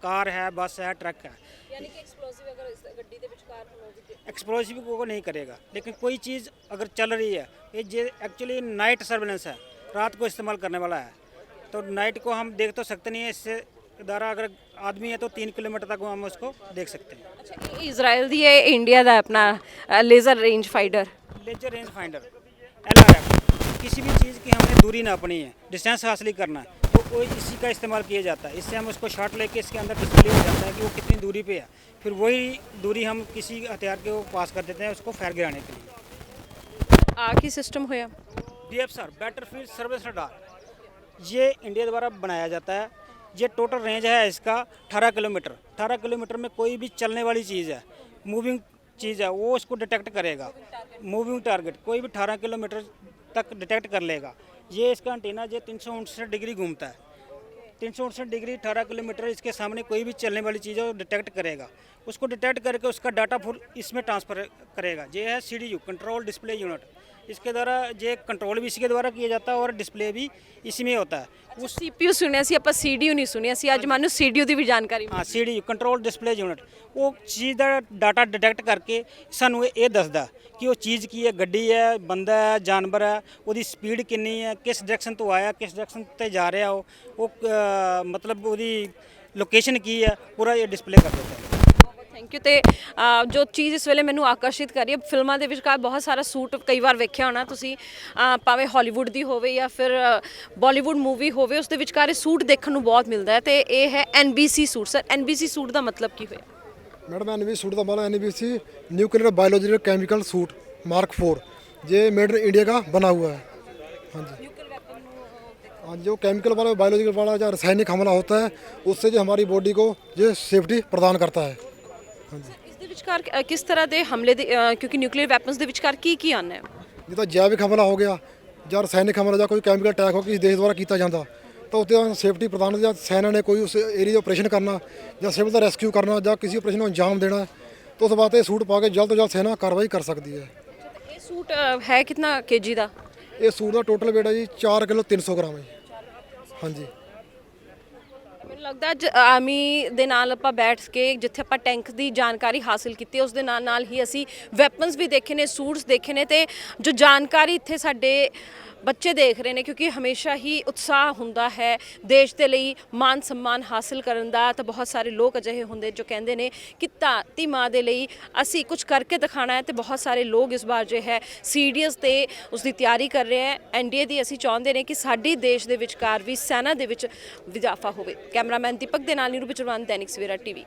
कार है, बस है, ट्रक है। यानी कि एक्सप्लोसिव अगर इस गड्डी ਦੇ ਵਿਚਕਾਰ ਹੋਵੇ एक्सप्लोसिव को नहीं करेगा, लेकिन कोई चीज़ अगर चल रही है, ये एक्चुअली नाइट सर्वेलेंस है, रात को इस्तेमाल करने वाला है, तो नाइट को हम देख तो सकते नहीं है। इससे द्वारा अगर आदमी है तो 3 किलोमीटर तक हम उसको देख सकते हैं। ਅੱਛਾ ਇਹ ਇਜ਼ਰਾਈਲ ਦੀ ਹੈ, ਇੰਡੀਆ ਦਾ ਆਪਣਾ laser range fighter. Laser range finder LRF, किसी भी चीज़ की हमने दूरी नापनी है, डिस्टेंस हासिल करना है, तो वो इसी का इस्तेमाल किया जाता है। इससे हम उसको शॉट लेके इसके अंदर डिस्प्ले हो जाता है कि वो कितनी दूरी पे है, फिर वही दूरी हम किसी हथियार के वो पास कर देते हैं उसको फायर गिराने के लिए। ਆ ਕੀ ਸਿਸਟम ਹੋਇਆ? BFSR बैटरफील्ड सर्विस रडार, ये इंडिया द्वारा बनाया जाता है। ये टोटल रेंज है इसका 18 किलोमीटर। 18 किलोमीटर में कोई भी चलने वाली चीज़ है, मूविंग चीज़ है, वो उसको डिटेक्ट करेगा। मूविंग टारगेट कोई भी 18 किलोमीटर तक डिटेक्ट कर लेगा। ये इसका एंटीना जो 369 डिग्री घूमता है, 369 डिग्री 18 किलोमीटर इसके सामने कोई भी चलने वाली चीज़ है वो डिटेक्ट करेगा। उसको डिटेक्ट करके उसका डाटा फुल इसमें ट्रांसफ़र करेगा। ये है CDU, कंट्रोल डिस्प्ले यूनिट। इसके द्वारा ये कंट्रोल भी इसी के द्वारा किया जाता है और डिस्प्ले भी इसी में होता है। ਉਸ CPU ਸੁਣਿਆ ਸੀ ਆਪਾਂ, CDU ਨਹੀਂ ਸੁਣਿਆ ਸੀ, ਅੱਜ ਮੈਨੂੰ CDU ਦੀ ਵੀ ਜਾਣਕਾਰੀ हाँ CDU, कंट्रोल डिस्प्ले यूनिट, वो चीज़ का डाटा डिटेक्ट करके सानू ये दसदा कि वो चीज़ की है, गड्डी है, बंदा है, जानवर है, वो स्पीड कितनी है, किस डायरेक्शन तो आया, किस डायरेक्शन ते जा रहा वो मतलब वो लोकेशन की है, पूरा ये डिस्प्ले कर देता है। Thank you. ਤੇ ਜੋ ਚੀਜ਼ ਇਸ ਵੇਲੇ ਮੈਨੂੰ ਆਕਰਸ਼ਿਤ ਕਰ ਰਹੀ ਹੈ, ਫਿਲਮਾਂ ਦੇ ਵਿਚਕਾਰ ਬਹੁਤ ਸਾਰਾ ਸੂਟ ਕਈ ਵਾਰ ਵੇਖਿਆ ਹੋਣਾ ਤੁਸੀਂ, ਭਾਵੇਂ ਹਾਲੀਵੁੱਡ ਦੀ ਹੋਵੇ ਜਾਂ ਫਿਰ ਬਾਲੀਵੁੱਡ ਮੂਵੀ ਹੋਵੇ, ਉਸ ਦੇ ਵਿਚਕਾਰ ਇਹ ਸੂਟ ਦੇਖਣ ਨੂੰ ਬਹੁਤ ਮਿਲਦਾ ਹੈ, ਤੇ ਇਹ ਹੈ NBC suit. Sir NBC suit ਦਾ ਮਤਲਬ ਕੀ ਹੋਇਆ? मैडम NBC सूट का मतलब NBC nuclear biological chemical suit mark 4, ये मेड इन इंडिया का बना हुआ है। हाँ जी, हाँ, जो केमिकल वाला बायोलॉजिकल वाला जो रासायनिक हमला होता है उससे जो हमारी बॉडी को ये सेफ्टी प्रदान करता है। हाँ जी, ਇਸ ਦੇ ਵਿਚਕਾਰ ਕਿਸ ਤਰ੍ਹਾਂ ਦੇ ਹਮਲੇ ਦੇ, ਕਿਉਂਕਿ ਨਿਊਕਲੀਅਰ ਵੈਪਨਸ ਦੇ ਵਿਚਕਾਰ ਕੀ ਕੀ ਆਉਂਦਾ ਹੈ? ਜਿੱਦਾਂ ਜੈਵਿਕ ਹਮਲਾ ਹੋ ਗਿਆ ਜਾਂ ਰਾਸਾਇਨਿਕ ਹਮਲਾ ਜਾਂ ਕੋਈ ਕੈਮੀਕਲ ਅਟੈਕ ਹੋ ਕਿਸੇ ਦੇਸ਼ ਦੁਆਰਾ ਕੀਤਾ ਜਾਂਦਾ ਤਾਂ ਉੱਤੇ ਸੇਫਟੀ ਪ੍ਰਦਾਨ ਜਾਂ ਸੈਨਾ ਨੇ ਕੋਈ ਉਸ ਏਰੀਆ ਦਾ ਆਪਰੇਸ਼ਨ ਕਰਨਾ ਜਾਂ ਸਿਵਲ ਦਾ ਰੈਸਕਿਊ ਕਰਨਾ ਜਾਂ ਕਿਸੇ ਆਪਰੇਸ਼ਨ ਨੂੰ ਅੰਜਾਮ ਦੇਣਾ, ਤਾਂ ਉਸ ਵਾਸਤੇ ਸੂਟ ਪਾ ਕੇ ਜਲਦ ਤੋਂ ਜਲਦ ਸੈਨਾ ਕਾਰਵਾਈ ਕਰ ਸਕਦੀ ਹੈ। ਇਹ ਸੂਟ ਹੈ ਕਿੰਨਾ kg ਦਾ? ਇਹ ਸੂਟ ਦਾ ਟੋਟਲ weight ਹੈ ਜੀ 4 ਕਿਲੋ 300 ਗ੍ਰਾਮ ਹੈ ਜੀ। ਹਾਂਜੀ, ਮੈਨੂੰ ਲੱਗਦਾ ਅੱਜ ਆਰਮੀ ਦੇ ਨਾਲ ਆਪਾਂ ਬੈਠ ਕੇ ਜਿੱਥੇ ਆਪਾਂ ਟੈਂਕ ਦੀ ਜਾਣਕਾਰੀ ਹਾਸਿਲ ਕੀਤੀ, ਉਸ ਦੇ ਨਾਲ ਨਾਲ ਹੀ ਅਸੀਂ ਵੈਪਨਸ ਵੀ ਦੇਖੇ ਨੇ, ਸੂਟਸ ਦੇਖੇ ਨੇ, ਤੇ ਜੋ ਜਾਣਕਾਰੀ ਇੱਥੇ ਸਾਡੇ ਬੱਚੇ ਦੇਖ ਰਹੇ ਨੇ, ਕਿਉਂਕਿ ਹਮੇਸ਼ਾ ਹੀ ਉਤਸ਼ਾਹ ਹੁੰਦਾ ਹੈ ਦੇਸ਼ ਦੇ ਲਈ ਮਾਨ ਸਨਮਾਨ ਹਾਸਿਲ ਕਰਨ ਦਾ, ਤਾਂ ਬਹੁਤ ਸਾਰੇ ਲੋਕ ਅਜਿਹੇ ਹੁੰਦੇ ਜੋ ਕਹਿੰਦੇ ਨੇ ਕਿ ਧਰਤੀ ਮਾਂ ਦੇ ਲਈ ਅਸੀਂ ਕੁਝ ਕਰਕੇ ਦਿਖਾਣਾ ਹੈ, ਤੇ ਬਹੁਤ ਸਾਰੇ ਲੋਕ ਇਸ ਵਾਰ ਜੋ ਹੈ ਸੀਰੀਅਸ ਤੇ ਉਸ ਦੀ ਤਿਆਰੀ ਕਰ ਰਹੇ ਹੈ। NDA ਦੀ ਅਸੀਂ ਚਾਹੁੰਦੇ ਨੇ ਕਿ ਸਾਡੀ ਦੇਸ਼ ਦੇ ਵਿਚਕਾਰ ਵੀ ਸੈਨਾ ਦੇ ਵਿੱਚ ਇਜ਼ਾਫਾ ਹੋਵੇ। ਕੈਮਰਾਮੈਨ ਦੀਪਕ ਦੇ ਨਾਲ ਨੀਰੂ ਬਿਚਰਵਾਨ, ਦੈਨਿਕ ਸਵੇਰਾ TV।